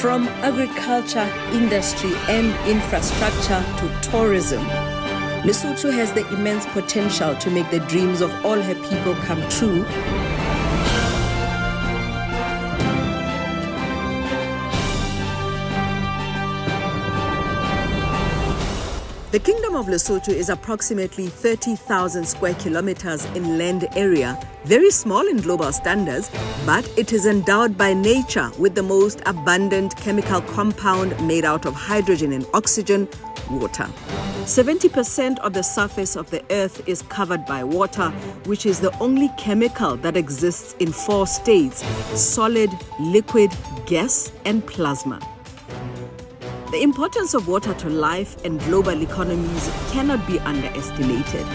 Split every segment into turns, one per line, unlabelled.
From agriculture, industry and infrastructure to tourism, Lesotho has the immense potential to make the dreams of all her people come true. The Kingdom of Lesotho is approximately 30,000 square kilometers in land area, very small in global standards, but it is endowed by nature with the most abundant chemical compound made out of hydrogen and oxygen, water. 70% of the surface of the earth is covered by water, which is the only chemical that exists in 4 states: solid, liquid, gas, and plasma. The importance of water to life and global economies cannot be underestimated.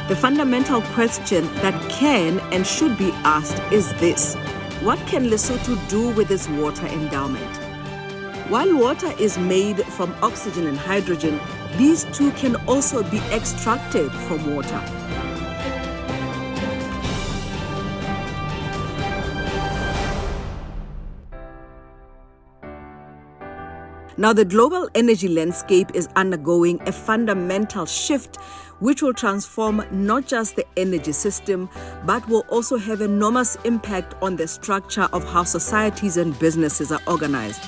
The fundamental question that can and should be asked is this: what can Lesotho do with its water endowment? While water is made from oxygen and hydrogen, these two can also be extracted from water. Now, the global energy landscape is undergoing a fundamental shift which will transform not just the energy system, but will also have enormous impact on the structure of how societies and businesses are organized.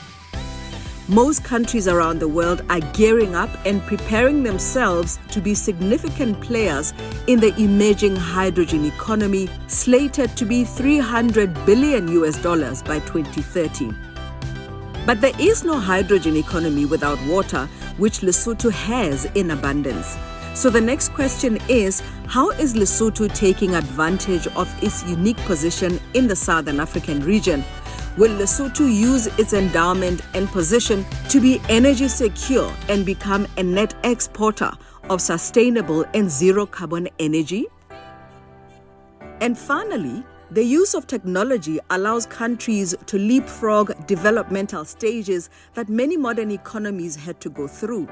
Most countries around the world are gearing up and preparing themselves to be significant players in the emerging hydrogen economy, slated to be $300 billion by 2030. But there is no hydrogen economy without water, which Lesotho has in abundance. So the next question is, how is Lesotho taking advantage of its unique position in the Southern African region? Will Lesotho use its endowment and position to be energy secure and become a net exporter of sustainable and zero carbon energy? And finally, the use of technology allows countries to leapfrog developmental stages that many modern economies had to go through.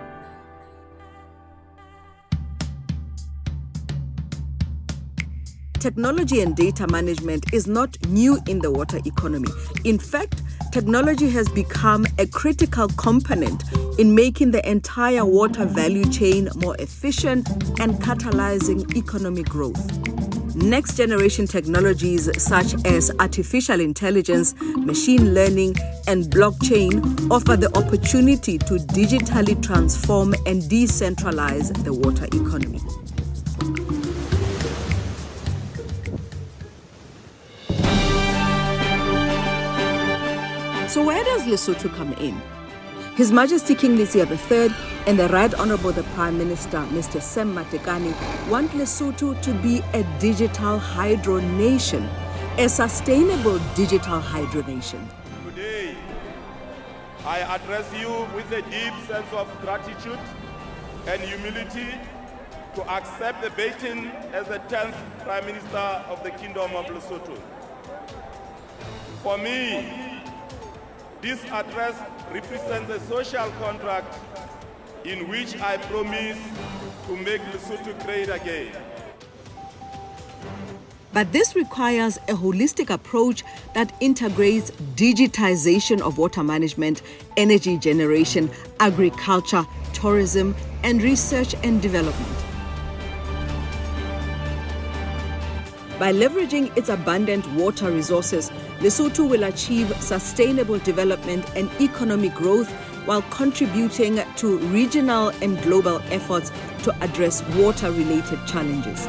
Technology and data management is not new in the water economy. In fact, technology has become a critical component in making the entire water value chain more efficient and catalyzing economic growth. Next-generation technologies such as artificial intelligence, machine learning, and blockchain offer the opportunity to digitally transform and decentralize the water economy. So where does Lesotho come in? His Majesty King Lesia III and the Right Honorable the Prime Minister, Mr. Sam Matekane, want Lesotho to be a digital hydro nation, a sustainable digital hydro nation.
Today, I address you with a deep sense of gratitude and humility to accept the baton as the 10th Prime Minister of the Kingdom of Lesotho. For me, this address represents a social contract in which I promise to make Lesotho great again.
But this requires a holistic approach that integrates digitization of water management, energy generation, agriculture, tourism, and research and development. By leveraging its abundant water resources, Lesotho will achieve sustainable development and economic growth while contributing to regional and global efforts to address water-related challenges.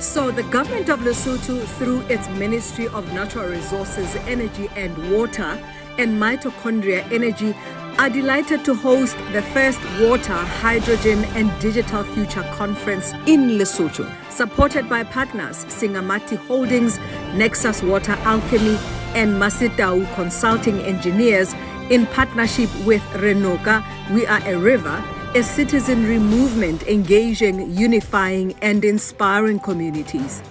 So the government of Lesotho, through its Ministry of Natural Resources, Energy and Water and Mitochondria Energy, are delighted to host the first Water, Hydrogen and Digital Future Conference in Lesotho, supported by partners Singamati Holdings, Nexus Water Alchemy, and Masitau Consulting Engineers in partnership with Renoka, We Are a River, a citizenry movement engaging, unifying, and inspiring communities.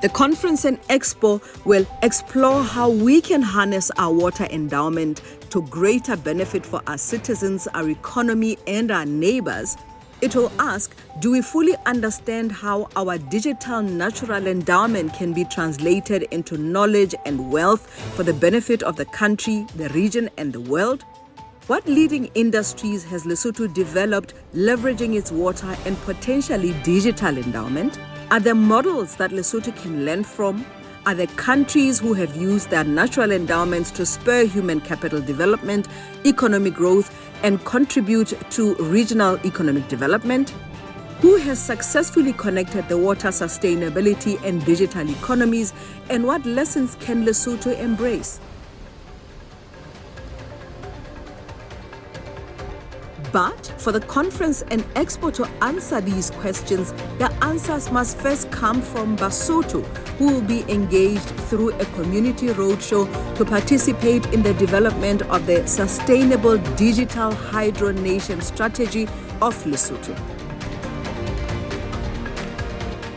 The conference and expo will explore how we can harness our water endowment to greater benefit for our citizens, our economy, and our neighbors. It will ask, do we fully understand how our digital natural endowment can be translated into knowledge and wealth for the benefit of the country, the region, and the world? What leading industries has Lesotho developed leveraging its water and potentially digital endowment? Are there models that Lesotho can learn from? Are there countries who have used their natural endowments to spur human capital development, economic growth, and contribute to regional economic development? Who has successfully connected the water sustainability and digital economies, and what lessons can Lesotho embrace? But for the conference and Expo to answer these questions, the answers must first come from Basotho, who will be engaged through a community roadshow to participate in the development of the Sustainable Digital Hydro Nation strategy of Lesotho.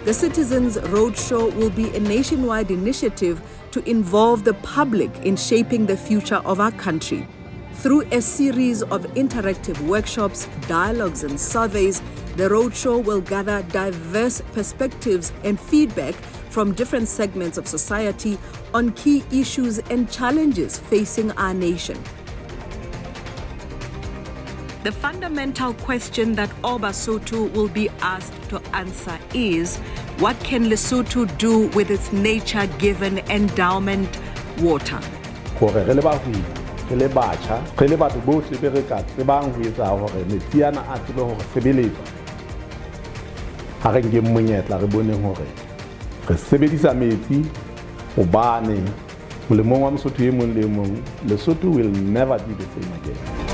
The Citizens Roadshow will be a nationwide initiative to involve the public in shaping the future of our country. Through a series of interactive workshops, dialogues, and surveys, the roadshow will gather diverse perspectives and feedback from different segments of society on key issues and challenges facing our nation. The fundamental question that all Basotho will be asked to answer is, what can Lesotho do with its nature-given endowment, water?
Re le batjha re le batho bohle be re ka tsebang ho etsa hore metsi ana a tsebe hore sebeletsa ha re nke monyetla re boneng hore re sebedisa metsi hobane molemong wa Mosotho e mong le mong Lesotho will never be the same again.